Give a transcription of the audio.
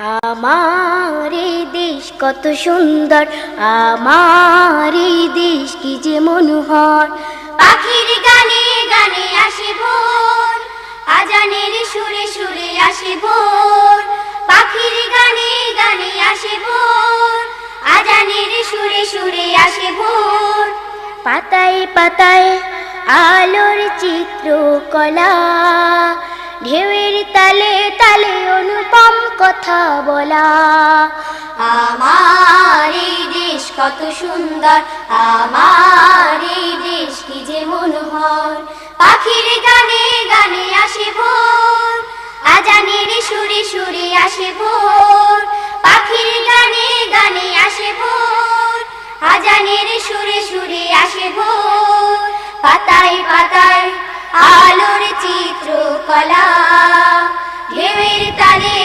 আমার এই দেশ কত সুন্দর, আমার এই দেশ কি যে মনোহর। পাখির গানে গানে আসে ভোর, আজানের সুরে সুরে আসে ভোর। পাখির গানে গানে আসে ভোর, আজানের সুরে সুরে আসে ভোর। পাতায় পাতায় আলোর চিত্রকলা, ঢেউয়ের তালে তালে অনুপম কথা বলা। আমার এই দেশ কত সুন্দর, আমার এই দেশ কি যে মনোহর। পাখির গানে গানে আসে ভোর, আজানের সুরে সুরে আসে ভোর। পাখির গানে গানে আসে ভোর, আজানের সুরে সুরে আসে ভোর। পাতায় পাতায় আলোর চিত্রকলা, ঢেউয়ের তালে